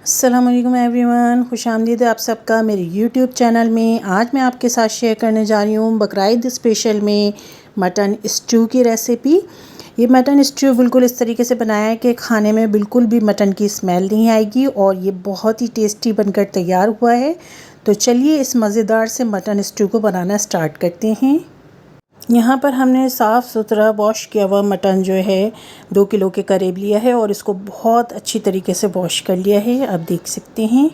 अस्सलाम वालेकुम एवरीवन, खुशामदीद आप सबका मेरे यूट्यूब चैनल में। आज मैं आपके साथ शेयर करने जा रही हूँ बकरीद स्पेशल में मटन स्ट्यू की रेसिपी। ये मटन स्ट्यू बिल्कुल इस तरीके से बनाया है कि खाने में बिल्कुल भी मटन की स्मेल नहीं आएगी और ये बहुत ही टेस्टी बनकर तैयार हुआ है। तो चलिए इस मज़ेदार से मटन स्ट्यू को बनाना स्टार्ट करते हैं। यहाँ पर हमने साफ़ सुथरा वॉश किया हुआ मटन जो है 2 किलो के करीब लिया है और इसको बहुत अच्छी तरीके से वॉश कर लिया है। आप देख सकते हैं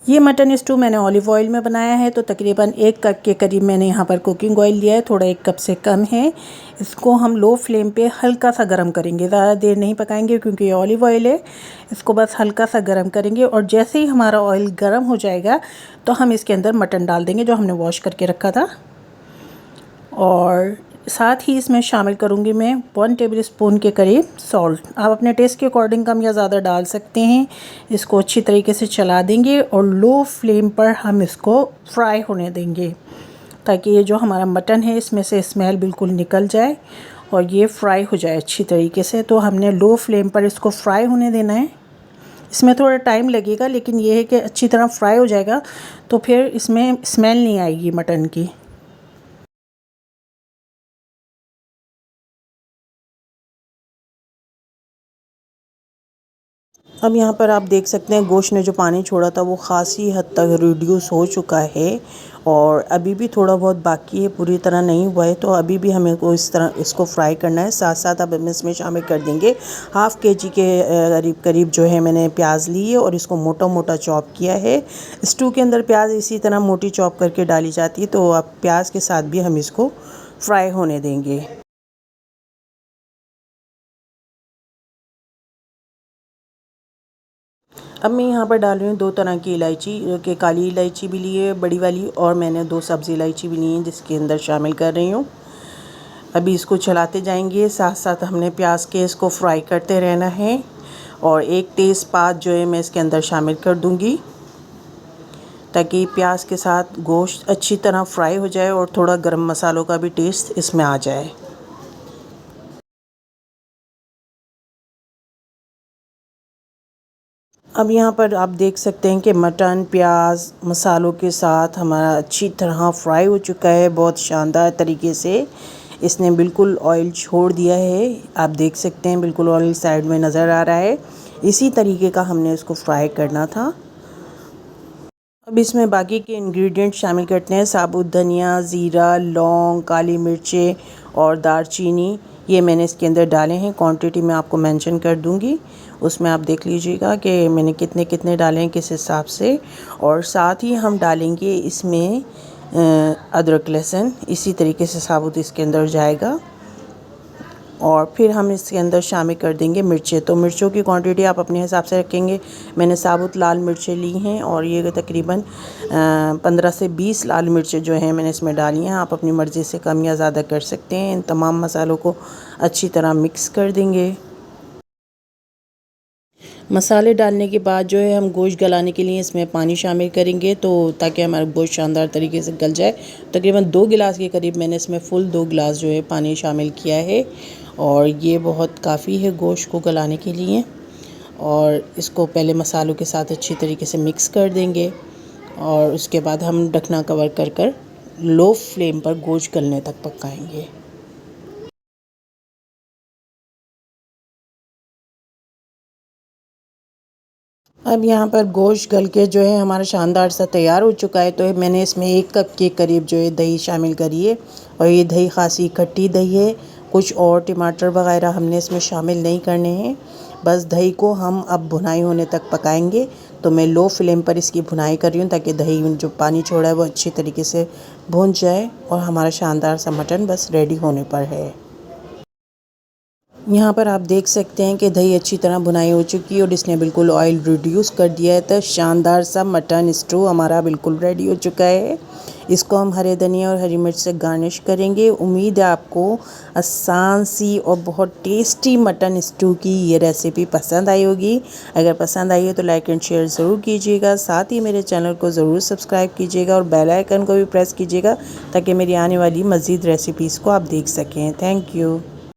ये मटन स्टू मैंने ऑलिव ऑयल में बनाया है। तो तकरीबन 1 कप के करीब मैंने यहाँ पर कुकिंग ऑयल लिया है, थोड़ा 1 कप से कम है। इसको हम लो फ्लेम पे हल्का सा गर्म करेंगे, ज़्यादा देर नहीं पकाएंगे क्योंकि ये ऑलिव ऑयल है। इसको बस हल्का सा गर्म करेंगे और जैसे ही हमारा ऑयल गर्म हो जाएगा तो हम इसके अंदर मटन डाल देंगे जो हमने वॉश करके रखा था। और साथ ही इसमें शामिल करूँगी मैं 1 टेबल स्पून के करीब सॉल्ट। आप अपने टेस्ट के अकॉर्डिंग कम या ज़्यादा डाल सकते हैं। इसको अच्छी तरीके से चला देंगे और लो फ्लेम पर हम इसको फ्राई होने देंगे ताकि ये जो हमारा मटन है इसमें से स्मेल बिल्कुल निकल जाए और ये फ्राई हो जाए अच्छी तरीके से। तो हमने लो फ्लेम पर इसको फ्राई होने देना है। इसमें थोड़ा टाइम लगेगा लेकिन ये है कि अच्छी तरह फ्राई हो जाएगा तो फिर इसमें स्मेल नहीं आएगी मटन की। अब यहाँ पर आप देख सकते हैं गोश्त ने जो पानी छोड़ा था वो ख़ासी हद तक रिड्यूस हो चुका है और अभी भी थोड़ा बहुत बाकी है, पूरी तरह नहीं हुआ है। तो अभी भी हमें को इस तरह इसको फ्राई करना है। साथ साथ अब हम इसमें शामिल कर देंगे हाफ़ केजी के करीब जो है मैंने प्याज ली है और इसको मोटा मोटा चॉप किया है। स्टू के अंदर प्याज इसी तरह मोटी चॉप करके डाली जाती है। तो अब प्याज के साथ भी हम इसको फ्राई होने देंगे। अब मैं यहाँ पर डाल रही हूँ 2 तरह की इलायची, जो कि काली इलायची भी ली है बड़ी वाली, और मैंने 2 सब्ज़ी इलायची भी ली है जिसके अंदर शामिल कर रही हूँ। अभी इसको चलाते जाएंगे, साथ साथ हमने प्याज के इसको फ्राई करते रहना है। और 1 तेज़पात जो है मैं इसके अंदर शामिल कर दूँगी ताकि प्याज के साथ गोश्त अच्छी तरह फ्राई हो जाए और थोड़ा गरम मसालों का भी टेस्ट इसमें आ जाए। अब यहाँ पर आप देख सकते हैं कि मटन प्याज मसालों के साथ हमारा अच्छी तरह फ्राई हो चुका है। बहुत शानदार तरीके से इसने बिल्कुल ऑयल छोड़ दिया है। आप देख सकते हैं बिल्कुल ऑयल साइड में नज़र आ रहा है। इसी तरीके का हमने इसको फ्राई करना था। अब इसमें बाकी के इंग्रेडिएंट शामिल करते हैं। साबुत धनिया, ज़ीरा, लौंग, काली मिर्चें और दालचीनी, ये मैंने इसके अंदर डाले हैं। क्वांटिटी मैं आपको मेंशन कर दूंगी, उसमें आप देख लीजिएगा कि मैंने कितने कितने डाले हैं किस हिसाब से। और साथ ही हम डालेंगे इसमें अदरक लहसुन, इसी तरीके से साबुत इसके अंदर जाएगा। और फिर हम इसके अंदर शामिल कर देंगे मिर्चें। तो मिर्चों की क्वांटिटी आप अपने हिसाब से रखेंगे। मैंने साबुत लाल मिर्चें ली हैं और ये तकरीबन 15 से 20 लाल मिर्चें जो हैं मैंने इसमें डाली हैं। आप अपनी मर्ज़ी से कम या ज़्यादा कर सकते हैं। इन तमाम मसालों को अच्छी तरह मिक्स कर देंगे। मसाले डालने के बाद जो है हम गोश्त गलाने के लिए इसमें पानी शामिल करेंगे, तो ताकि हमारा गोश्त शानदार तरीके से गल जाए। तकरीबन 2 गिलास के करीब मैंने इसमें फुल 2 गिलास जो है पानी शामिल किया है और ये बहुत काफ़ी है गोश्त को गलाने के लिए। और इसको पहले मसालों के साथ अच्छी तरीके से मिक्स कर देंगे और उसके बाद हम ढकना कवर कर लो फ्लेम पर गोश्त गलने तक पकाएंगे। अब यहाँ पर गोश्त गल के जो है हमारा शानदार सा तैयार हो चुका है। तो मैंने इसमें 1 कप के करीब जो है दही शामिल करी है और ये दही खासी खट्टी दही है। कुछ और टमाटर वगैरह हमने इसमें शामिल नहीं करने हैं। बस दही को हम अब भुनाई होने तक पकाएंगे। तो मैं लो फ्लेम पर इसकी भुनाई कर रही हूँ ताकि दही जो पानी छोड़ा है वो अच्छी तरीके से भुन जाए और हमारा शानदार सा मटन बस रेडी होने पर है। यहाँ पर आप देख सकते हैं कि दही अच्छी तरह भुनाई हो चुकी है और इसने बिल्कुल ऑयल रिड्यूस कर दिया है। तो शानदार सा मटन स्टू हमारा बिल्कुल रेडी हो चुका है। इसको हम हरे धनिया और हरी मिर्च से गार्निश करेंगे। उम्मीद है आपको आसान सी और बहुत टेस्टी मटन स्टू की ये रेसिपी पसंद आई होगी। अगर पसंद आई है तो लाइक एंड शेयर ज़रूर कीजिएगा। साथ ही मेरे चैनल को ज़रूर सब्सक्राइब कीजिएगा और बेल आइकन को भी प्रेस कीजिएगा ताकि मेरी आने वाली मज़ीद रेसिपीज़ को आप देख सकें। Thank you.